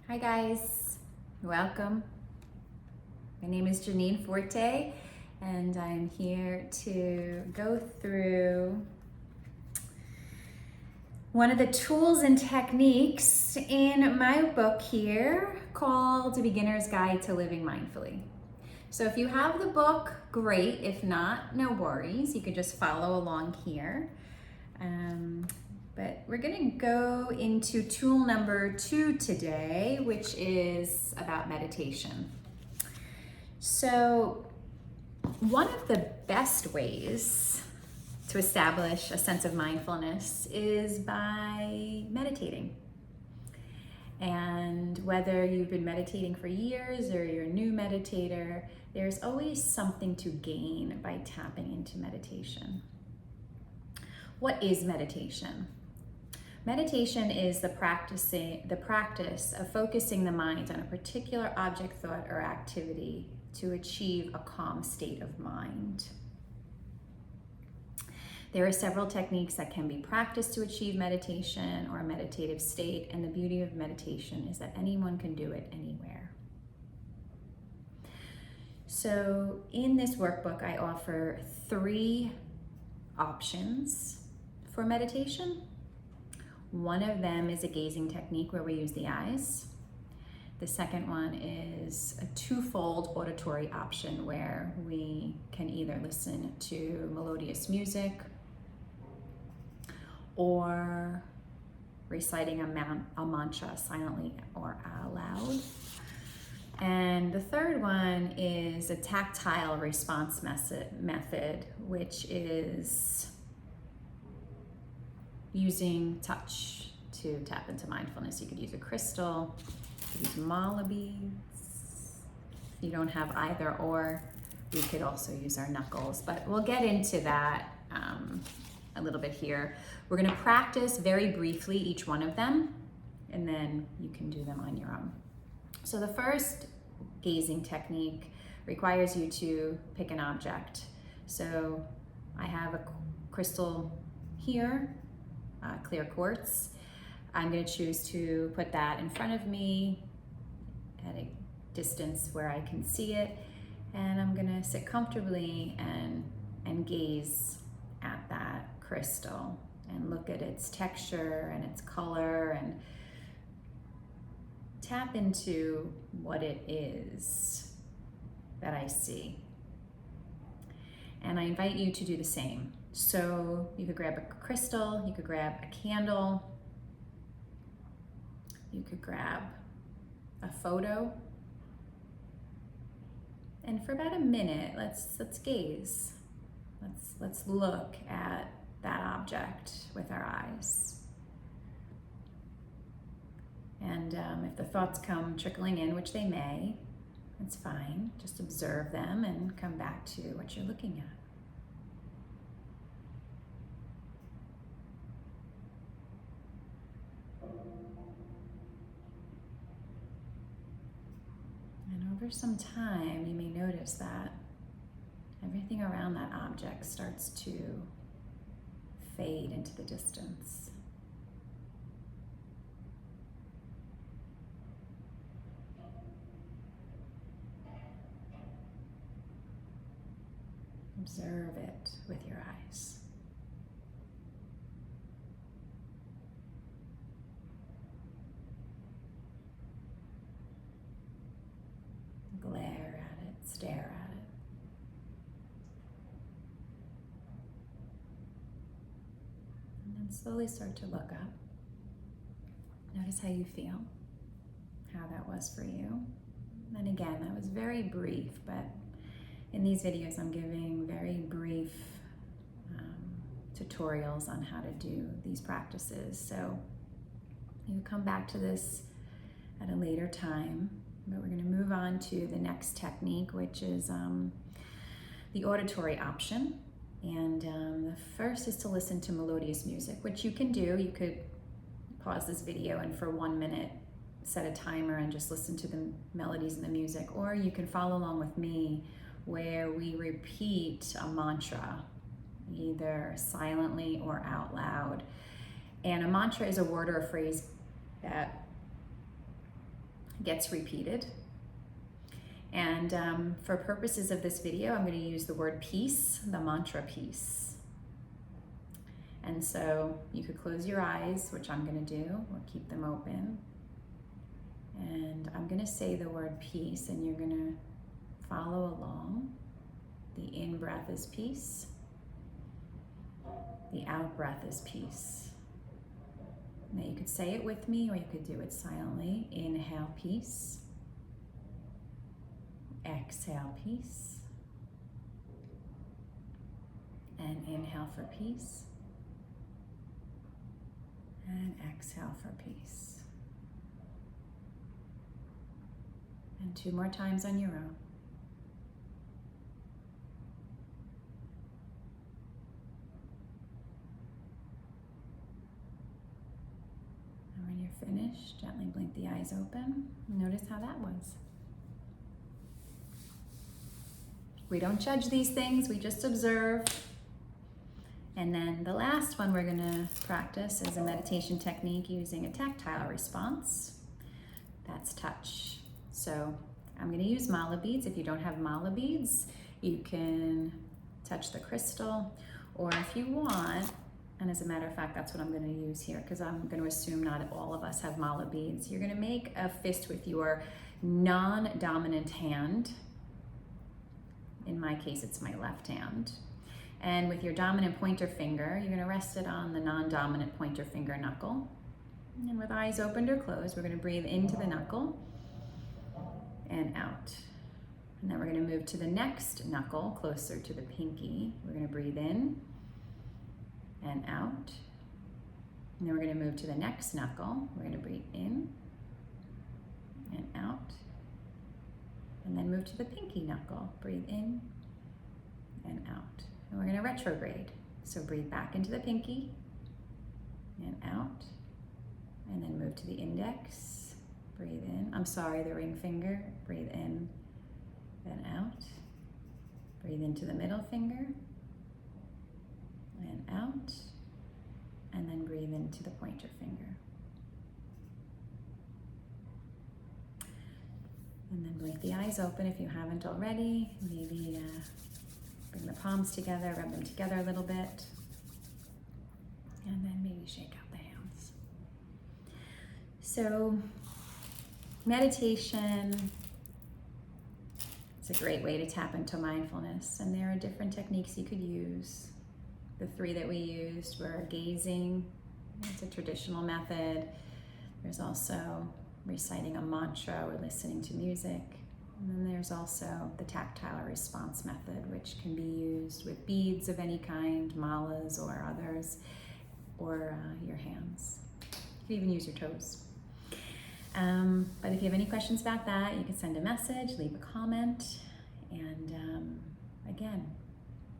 Hi guys, welcome. My name is Janine Forte and I'm here to go through one of the tools and techniques in my book here called The Beginner's Guide to Living Mindfully. So if you have the book, great. If not, no worries. You can just follow along here. But we're gonna go into tool number 2 today, which is about meditation. So one of the best ways to establish a sense of mindfulness is by meditating. And whether you've been meditating for years or you're a new meditator, there's always something to gain by tapping into meditation. What is meditation? Meditation is the practice of focusing the mind on a particular object, thought, or activity to achieve a calm state of mind. There are several techniques that can be practiced to achieve meditation or a meditative state, and the beauty of meditation is that anyone can do it anywhere. So in this workbook, I offer 3 options for meditation. One of them is a gazing technique where we use the eyes. The second one is a twofold auditory option where we can either listen to melodious music or reciting a mantra silently or aloud. And the third one is a tactile response method, which is using touch to tap into mindfulness. You could use a crystal, you could use mala beads. If you don't have either or, we could also use our knuckles, but we'll get into that a little bit here. We're gonna practice very briefly each one of them, and then you can do them on your own. So the first gazing technique requires you to pick an object. So I have a crystal here, clear quartz. I'm going to choose to put that in front of me at a distance where I can see it, and I'm going to sit comfortably and gaze at that crystal and look at its texture and its color and tap into what it is that I see. And I invite you to do the same. So you could grab a crystal, you could grab a candle, you could grab a photo, and for about a minute, let's gaze. Let's look at that object with our eyes. And if the thoughts come trickling in, which they may, it's fine. Just observe them and come back to what you're looking at. And over some time, you may notice that everything around that object starts to fade into the distance. Observe it with your eyes. Glare at it, stare at it. And then slowly start to look up. Notice how you feel, how that was for you. And again, that was very brief, but in these videos I'm giving very brief tutorials on how to do these practices. So you come back to this at a later time. But we're going to move on to the next technique, which is the auditory option. And the first is to listen to melodious music, which you can do. You could pause this video and for 1 minute set a timer and just listen to the melodies and the music. Or you can follow along with me where we repeat a mantra, either silently or out loud. And a mantra is a word or a phrase that gets repeated. And for purposes of this video, I'm going to use the word peace, the mantra peace. And so you could close your eyes, which I'm going to do, or keep them open. And I'm going to say the word peace, and you're going to follow along. The in breath is peace. The out breath is peace. Now you could say it with me, or you could do it silently. Inhale, peace. Exhale, peace. And inhale for peace. And exhale for peace. And 2 more times on your own. And when you're finished, gently blink the eyes open. Notice how that was. We don't judge these things, we just observe. And then the last one we're going to practice is a meditation technique using a tactile response. That's touch. So I'm going to use mala beads. If you don't have mala beads, you can touch the crystal, or if you want, and as a matter of fact, that's what I'm going to use here, because I'm going to assume not all of us have mala beads. You're going to make a fist with your non-dominant hand. In my case, it's my left hand. And with your dominant pointer finger, you're going to rest it on the non-dominant pointer finger knuckle. And with eyes opened or closed, we're going to breathe into the knuckle and out. And then we're going to move to the next knuckle, closer to the pinky. We're going to breathe in and out. And then we're going to move to the next knuckle. We're going to breathe in and out. And then move to the pinky knuckle. Breathe in and out. And we're going to retrograde. So breathe back into the pinky and out. And then move to the index. Breathe in. The ring finger. Breathe in and out. Breathe into the middle finger and out. And then breathe into the pointer finger. And then blink the eyes open if you haven't already. Maybe bring the palms together, rub them together a little bit. And then maybe shake out the hands. So meditation is a great way to tap into mindfulness. And there are different techniques you could use. The 3 that we used were gazing. It's a traditional method. There's also reciting a mantra or listening to music. And then there's also the tactile response method, which can be used with beads of any kind, malas or others, or your hands. You can even use your toes. But if you have any questions about that, you can send a message, leave a comment, and again,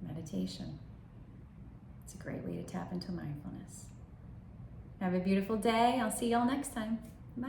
meditation. It's a great way to tap into mindfulness. Have a beautiful day. I'll see y'all next time. Bye.